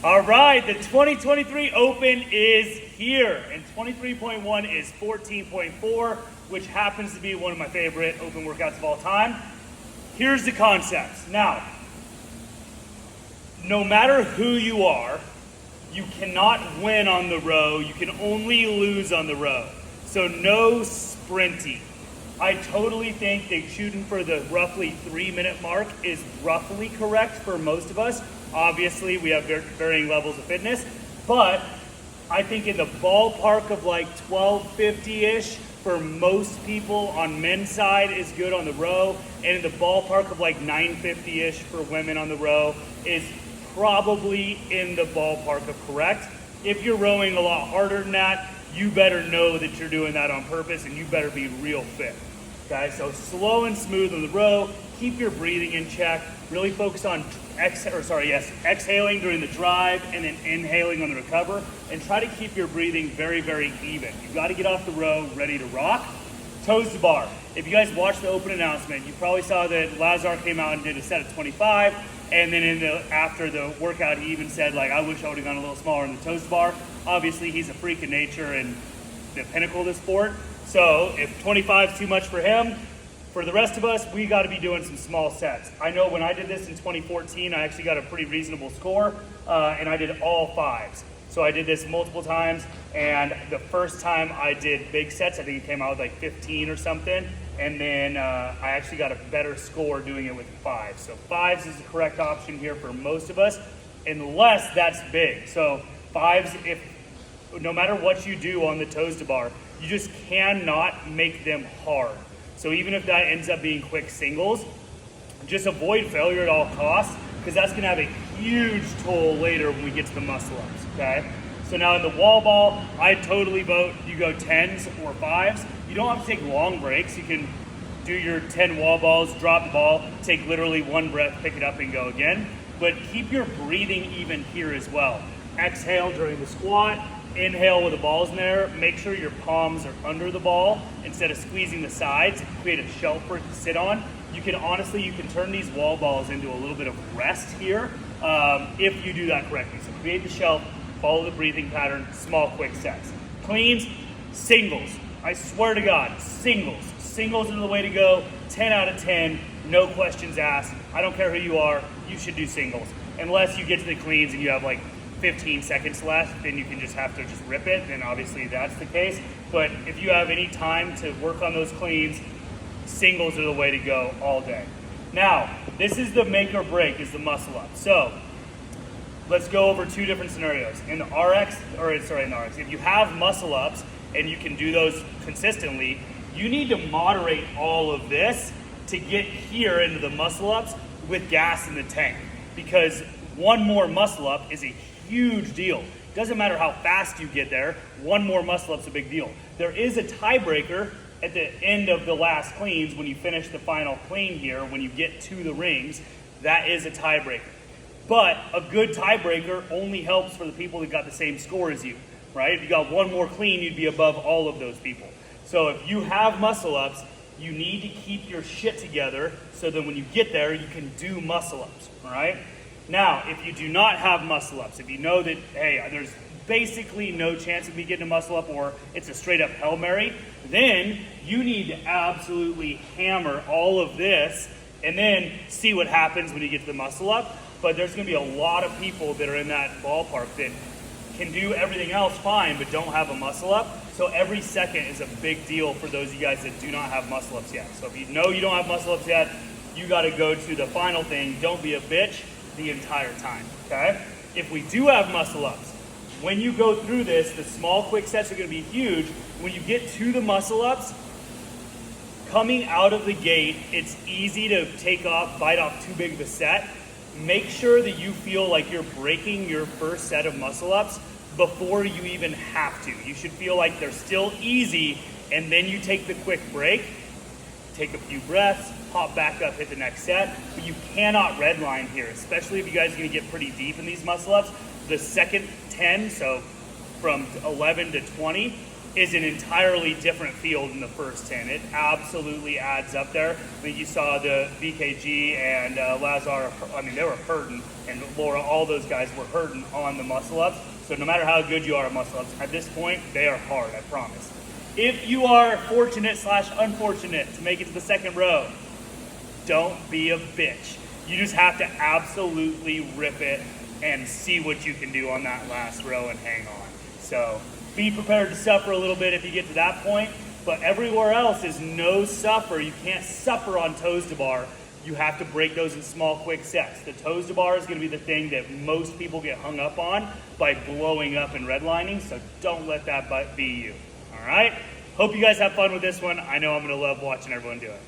All right, the 2023 Open is here, and 23.1 is 14.4, which happens to be one of my favorite open workouts of all time. Here's the concepts. Now, no matter who you are, you cannot win on the row. You can only lose on the row. So no sprinting. I totally think that shooting for the roughly 3-minute mark is roughly correct for most of us. Obviously, we have varying levels of fitness, but I think in the ballpark of like 12:50-ish for most people on men's side is good on the row, and in the ballpark of like 9:50-ish for women on the row is probably in the ballpark of correct. If you're rowing a lot harder than that, you better know that you're doing that on purpose, and you better be real fit. Okay, so slow and smooth on the row. Keep your breathing in check. Really focus on exhaling during the drive and then inhaling on the recover, and try to keep your breathing very, very even. You've got to get off the row ready to rock. Toes to bar. If you guys watched the open announcement, you probably saw that Lazar came out and did a set of 25, and then after the workout, he even said, like, I wish I would have gone a little smaller in the toes to bar. Obviously, he's a freak of nature and the pinnacle of the sport. So if 25 is too much for him, for the rest of us, we got to be doing some small sets. I know when I did this in 2014, I actually got a pretty reasonable score, and I did all 5s. So I did this multiple times, and the first time I did big sets, I think it came out with like 15 or something, and then I actually got a better score doing it with 5s. So 5s is the correct option here for most of us, unless that's big. So 5s, no matter what you do on the toes to bar, you just cannot make them hard. So even if that ends up being quick singles, just avoid failure at all costs, because that's going to have a huge toll later when we get to the muscle ups, okay? So now in the wall ball, I totally vote you go 10s or 5s. You don't have to take long breaks. You can do your 10 wall balls, drop the ball, take literally one breath, pick it up and go again. But keep your breathing even here as well. Exhale during the squat. Inhale with the balls in there. Make sure your palms are under the ball instead of squeezing the sides. Create a shelf for it to sit on. You can turn these wall balls into a little bit of rest here if you do that correctly. So create the shelf, follow the breathing pattern, small quick sets. Cleans, singles. I swear to God, singles. Singles are the way to go. 10 out of 10, no questions asked. I don't care who you are, you should do singles. Unless you get to the cleans and you have like 15 seconds left, then you can just have to just rip it, then obviously that's the case. But if you have any time to work on those cleans, singles are the way to go all day. Now, this is the make or break, is the muscle up. So let's go over 2 different scenarios. In the RX, if you have muscle ups and you can do those consistently, you need to moderate all of this to get here into the muscle ups with gas in the tank, because one more muscle up is a huge deal. Doesn't matter how fast you get there, one more muscle up's a big deal. There is a tiebreaker at the end of the last cleans when you finish the final clean here, when you get to the rings, that is a tiebreaker. But a good tiebreaker only helps for the people that got the same score as you, right? If you got one more clean, you'd be above all of those people. So if you have muscle ups, you need to keep your shit together so that when you get there, you can do muscle ups, all right? Now, if you do not have muscle ups, if you know that, hey, there's basically no chance of me getting a muscle up, or it's a straight up Hail Mary, then you need to absolutely hammer all of this and then see what happens when you get to the muscle up. But there's going to be a lot of people that are in that ballpark that can do everything else fine but don't have a muscle up. So every second is a big deal for those of you guys that do not have muscle ups yet. So if you know you don't have muscle ups yet, you got to go to the final thing. Don't be a bitch the entire time, okay? If we do have muscle ups, when you go through this, the small quick sets are going to be huge. When you get to the muscle ups, coming out of the gate, it's easy to bite off too big of a set. Make sure that you feel like you're breaking your first set of muscle ups before you even have to. You should feel like they're still easy, and then you take the quick break, take a few breaths, hop back up, hit the next set. But you cannot redline here, especially if you guys are going to get pretty deep in these muscle ups. The second 10, so from 11 to 20, is an entirely different feel than the first 10. It absolutely adds up there. I mean, you saw the BKG and Lazar, I mean, they were hurting, and Laura, all those guys were hurting on the muscle ups. So no matter how good you are at muscle ups, at this point, they are hard, I promise. If you are fortunate / unfortunate to make it to the second row, don't be a bitch. You just have to absolutely rip it and see what you can do on that last row and hang on. So be prepared to suffer a little bit if you get to that point, but everywhere else is no suffer. You can't suffer on toes to bar. You have to break those in small, quick sets. The toes to bar is going to be the thing that most people get hung up on by blowing up and redlining, so don't let that be you. All right? Hope you guys have fun with this one. I know I'm going to love watching everyone do it.